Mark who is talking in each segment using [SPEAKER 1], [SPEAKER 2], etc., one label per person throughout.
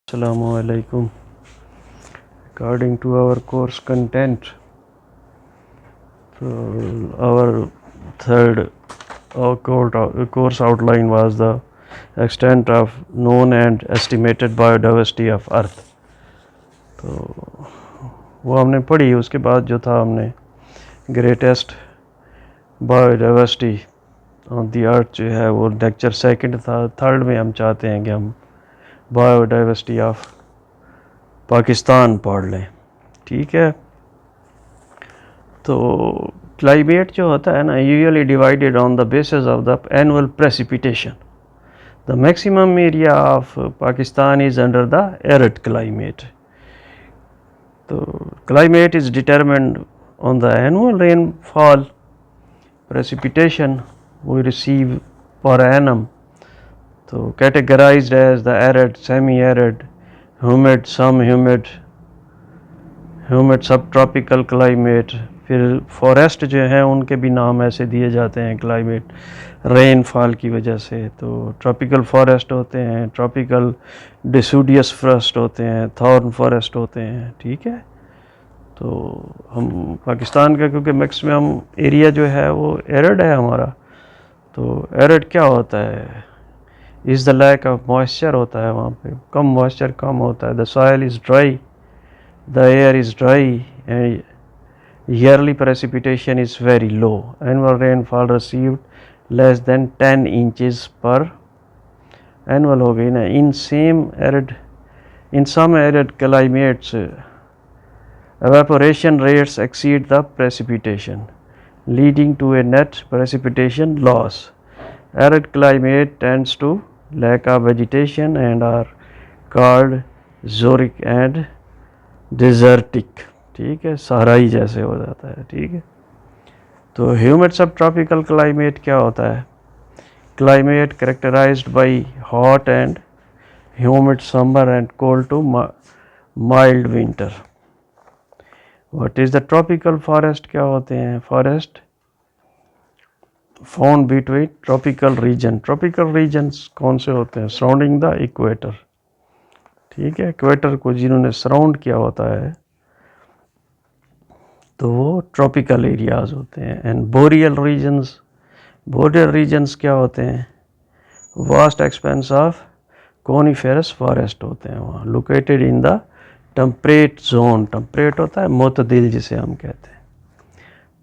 [SPEAKER 1] Assalamu alaikum. According to our course content, our third course outline was the extent of known and estimated biodiversity of Earth. तो वो हमने पढ़ी, उसके बाद जो था हमने greatest biodiversity on the earth जो है वो लेक्चर सेकंड था। थर्ड में हम चाहते हैं कि हम बायोडाइवर्सिटी ऑफ पाकिस्तान पढ़ लें। ठीक है, तो क्लाइमेट जो होता है ना, usually divided on the basis of the annual precipitation. The maximum area of Pakistan is under the arid climate. तो climate is determined on the annual rainfall precipitation we receive per annum. So categorized as the arid, semi-arid, humid, humid subtropical climate. फिर forest जो हैं उनके भी नाम ऐसे दिए जाते हैं क्लाइमेट रेनफॉल की वजह से। तो ट्रॉपिकल फॉरेस्ट होते हैं, ट्रॉपिकल डिसूडियस फॉरेस्ट होते हैं, थॉर्न फॉरेस्ट होते हैं। ठीक है, तो हम पाकिस्तान का क्योंकि मैक्सिमम एरिया जो है वो एरिड है हमारा, तो एरिड क्या होता है, is the lack of moisture होता है, वहाँ पे कम मॉइस्चर कम होता है। The soil is dry, the air is dry and yearly precipitation is very low. Annual rainfall received less than 10 inches पर एनुअल हो गई ना। In some arid climates evaporation rates exceed the precipitation, leading to a net precipitation loss. Arid climate tends to lack of vegetation and are called xeric and desertic. ठीक है, सहाराई जैसे हो जाता है। ठीक है, तो ह्यूमिड सब ट्रॉपिकल क्लाइमेट क्या होता है? Climate characterized by hot and humid summer and cold to mild winter. What is the tropical forest? क्या होते हैं? Forest found between tropical region. Tropical regions कौन से होते हैं? Surrounding the equator. ठीक है, इक्वेटर को जिन्होंने सराउंड किया होता है तो वो ट्रॉपिकल एरियाज होते हैं। And boreal regions, boreal regions क्या होते हैं? Vast expanse of coniferous forest होते हैं वहाँ, located in the temperate zone. Temperate होता है मोतदिल जिसे हम कहते हैं।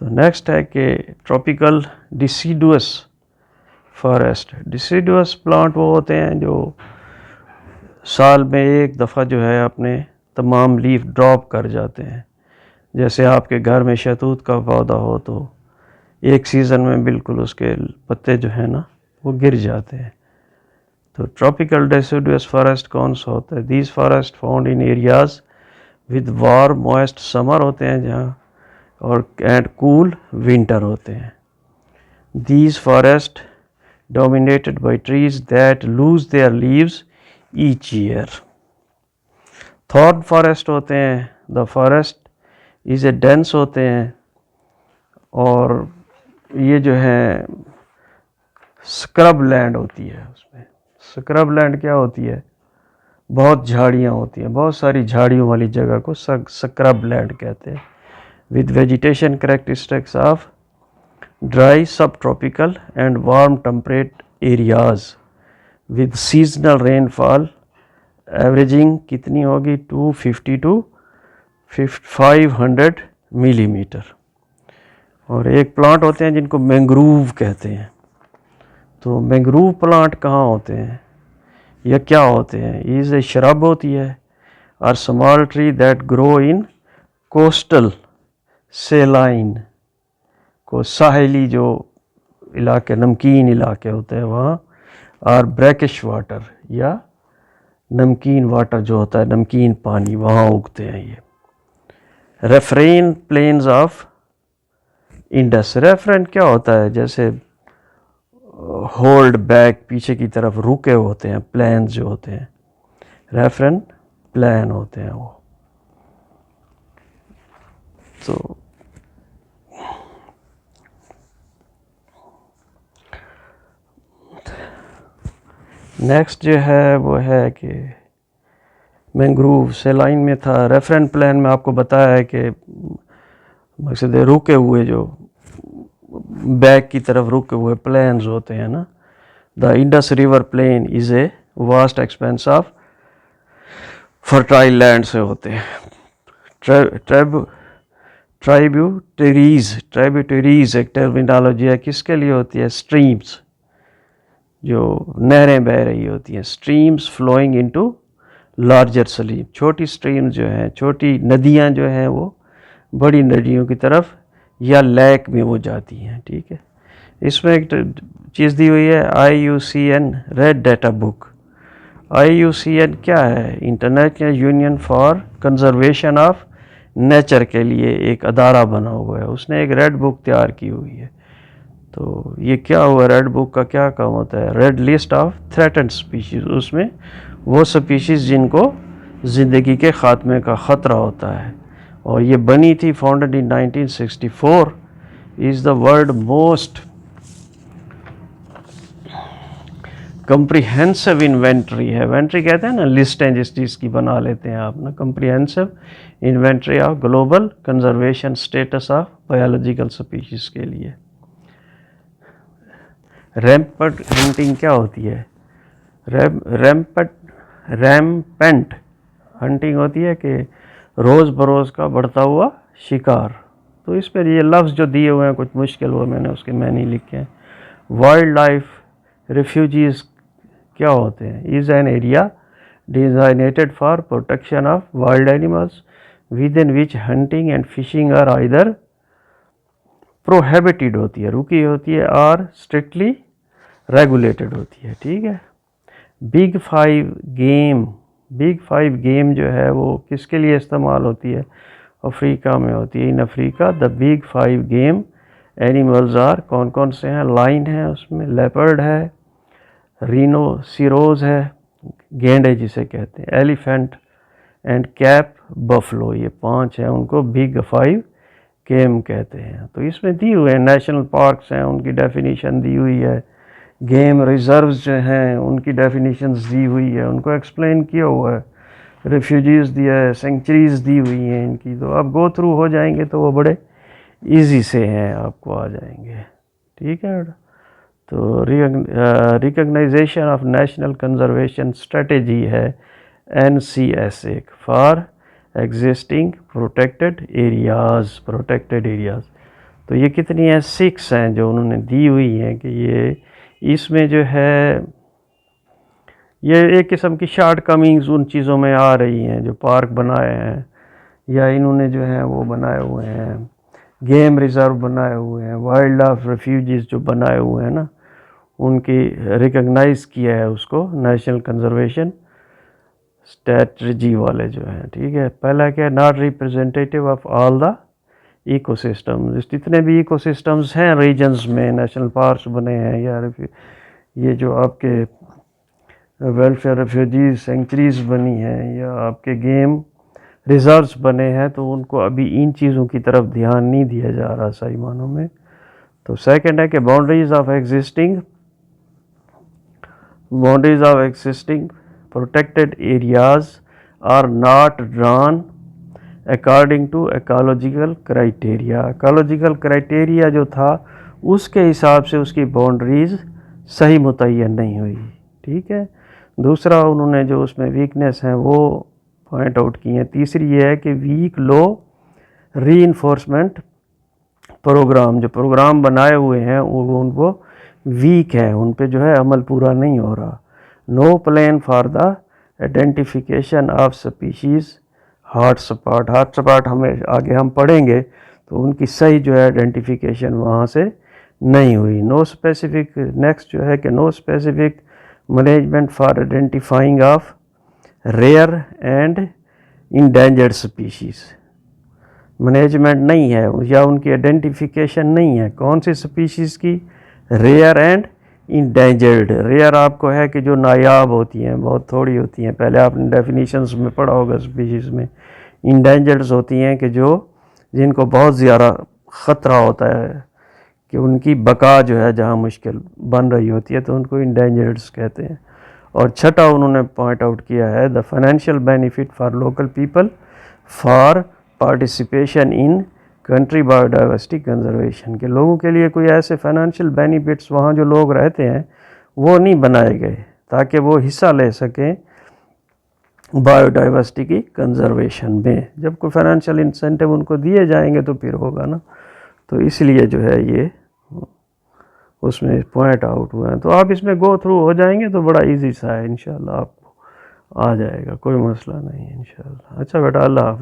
[SPEAKER 1] तो नेक्स्ट है कि ट्रॉपिकल डिसीडुअस फॉरेस्ट। डिसीडुअस प्लांट वो होते हैं जो साल में एक दफ़ा जो है अपने तमाम लीफ ड्रॉप कर जाते हैं। जैसे आपके घर में शहतूत का पौधा हो तो एक सीज़न में बिल्कुल उसके पत्ते जो है ना वो गिर जाते हैं। तो ट्रॉपिकल डिसीडुअस फॉरेस्ट कौन सा होता है? These forest found in areas with warm moist summer होते हैं जहाँ, और एंड कूल विंटर होते हैं। These forest dominated by trees that lose their leaves each year. Thorn forest होते हैं, the forest is a dense होते हैं, और ये जो है स्क्रब लैंड होती है। उसमें स्क्रब लैंड क्या होती है? बहुत झाड़ियाँ होती हैं, बहुत सारी झाड़ियों वाली जगह को स्क्रब लैंड कहते हैं। With vegetation characteristics of dry subtropical and warm temperate areas with seasonal rainfall averaging कितनी होगी? 250 to 500 मिलीमीटर। और एक प्लांट होते हैं जिनको मैंग्रोव कहते हैं। तो मैंग्रोव प्लांट कहाँ होते हैं या क्या होते हैं? इज ए शरब होती है, और small tree that grow in coastal सेलाइन, को साहिली जो इलाके, नमकीन इलाके होते हैं वहाँ, और ब्रैकिश वाटर या नमकीन वाटर जो होता है, नमकीन पानी, वहाँ उगते हैं ये। Riverine plains of Indus. Riverine क्या होता है? जैसे होल्ड बैक, पीछे की तरफ रुके होते हैं, प्लेन्स जो होते हैं, रेफरेन प्लान होते हैं वो। तो नेक्स्ट जो है वो है कि मैंग्रोव सेलाइन में था। रेफरेंट प्लान में आपको बताया है कि मकसद रुके हुए जो बैक की तरफ रुके हुए प्लेन्स होते हैं ना, the Indus river plain is a vast expanse of fertile land से होते हैं। ट्राइब्यूटरीज एक टर्मिनोलॉजी है, किसके लिए होती है? स्ट्रीम्स, जो नहरें बह रही होती हैं, streams flowing into larger stream, छोटी स्ट्रीम जो हैं, छोटी नदियां जो हैं वो बड़ी नदियों की तरफ या लेक में वो जाती हैं। ठीक है, इसमें एक चीज़ दी हुई है IUCN red data book. IUCN क्या है? International union for conservation of nature के लिए एक अदारा बना हुआ है, उसने एक रेड बुक तैयार की हुई है। तो ये क्या हुआ, रेड बुक का क्या काम होता है? Red list of threatened species, उसमें वो स्पीशीज़ जिनको ज़िंदगी के ख़ात्मे का ख़तरा होता है। और ये बनी थी, founded in 1964, is the world most comprehensive inventory है। इन्वेंट्री कहते हैं ना, लिस्टें जिस चीज़ की बना लेते हैं आप ना, comprehensive inventory of global conservation status of biological species के लिए। रैम्पेंट हंटिंग क्या होती है? रैम्पेंट हंटिंग होती है कि रोज़ बरोज़ का बढ़ता हुआ शिकार। तो इस पर ये लफ्ज़ जो दिए हुए हैं कुछ मुश्किल हुआ, मैंने उसके मैनी लिखे हैं। वाइल्ड लाइफ रिफ्यूजीज़ क्या होते हैं? Is an area designated for protection of wild animals within which hunting and fishing are either prohibited होती है, रुकी होती है, और स्ट्रिक्टली रेगुलेटेड होती है। ठीक है। बिग फाइव गेम जो है वो किसके लिए इस्तेमाल होती है? अफ्रीका में होती है। In Africa the big five game animals are, कौन कौन से हैं? लाइन है उसमें, लेपर्ड है, रिनोसिरोज है, गेंडे जिसे कहते हैं, एलिफेंट एंड कैप बफलो, ये 5 हैं, उनको बिग फाइव गेम कहते हैं। तो इसमें दी हुए हैं नेशनल पार्क्स हैं, उनकी डेफिनेशन दी हुई है, गेम रिजर्व्स जो हैं उनकी डेफिनेशंस दी हुई है, उनको एक्सप्लेन किया हुआ है, रेफ्यूजीज़ दिया है, सेंचुरीज़ दी हुई हैं इनकी। तो आप गो थ्रू हो जाएंगे तो वो बड़े इजी से हैं, आपको आ जाएंगे। ठीक है। तो recognisation of national conservation strategy है NCS एक, फॉर एग्जिस्टिंग प्रोटेक्टेड एरियाज़। तो ये कितनी है? 6 हैं जो उन्होंने दी हुई हैं कि ये इसमें जो है ये एक किस्म की शॉर्ट कमिंग्स उन चीज़ों में आ रही हैं जो पार्क बनाए हैं या इन्होंने जो है वो बनाए हुए हैं, गेम रिज़र्व बनाए हुए हैं, वाइल्ड लाइफ रेफ्यूजीज़ जो बनाए हुए हैं ना, उनकी रिकग्नाइज़ किया है उसको नेशनल कंजर्वेशन स्ट्रेटजी वाले जो हैं। ठीक है। पहला क्या? Not representative of all the ecosystems, जितने भी इकोसिस्टम्स हैं रीजन्स में, नेशनल पार्क्स बने हैं या ये जो आपके वेलफेयर रेफ्यूजीज सेंचुरीज बनी हैं या आपके गेम रिजर्व्स बने हैं, तो उनको अभी इन चीज़ों की तरफ ध्यान नहीं दिया जा रहा सही मानों में। तो सेकंड है कि boundaries of existing protected areas are not drawn according to ecological criteria जो था उसके हिसाब से उसकी बाउंड्रीज सही मुतय्यन नहीं हुई। ठीक है। दूसरा उन्होंने जो उसमें वीकनेस हैं वो पॉइंट आउट की हैं। तीसरी ये है कि वीक लो रीइंफोर्समेंट प्रोग्राम, जो प्रोग्राम बनाए हुए हैं वो उनको वीक है, उन पे जो है अमल पूरा नहीं हो रहा। No plan for the identification of species hotspot हमें आगे हम पढ़ेंगे, तो उनकी सही जो है आइडेंटिफिकेशन वहाँ से नहीं हुई। नो स्पेसिफिक, नेक्स्ट जो है कि no specific management for identifying of rare and endangered species, management नहीं है या उनकी आइडेंटिफिकेशन नहीं है। कौन सी स्पीशीज़ की? Rare and endangered. रेयर आपको है कि जो नायाब होती हैं, बहुत थोड़ी होती हैं, पहले आपने डेफिनेशंस में पढ़ा होगा स्पीशीज़ में। इंडेंजर्ड्स होती हैं कि जो जिनको बहुत ज़्यादा ख़तरा होता है कि उनकी बका जो है जहाँ मुश्किल बन रही होती है, तो उनको इंडेंजर्ड्स कहते हैं। और छठा उन्होंने पॉइंट आउट किया है the financial benefit for local people for participation in country biodiversity conservation, के लोगों के लिए कोई ऐसे फाइनेंशियल बेनिफिट्स वहाँ जो लोग रहते हैं वो नहीं बनाए गए ताकि वो हिस्सा ले सकें बायोडाइवर्सिटी की कंजर्वेशन में। जब कोई फाइनेंशियल इंसेंटिव उनको दिए जाएंगे तो फिर होगा ना, तो इसलिए जो है ये उसमें पॉइंट आउट हुआ है। तो आप इसमें गो थ्रू हो जाएंगे तो बड़ा इजी सा है, इंशाल्लाह आपको आ जाएगा, कोई मसला नहीं है इंशाल्लाह। अच्छा बेटा, अल्लाह हाफ़िज़।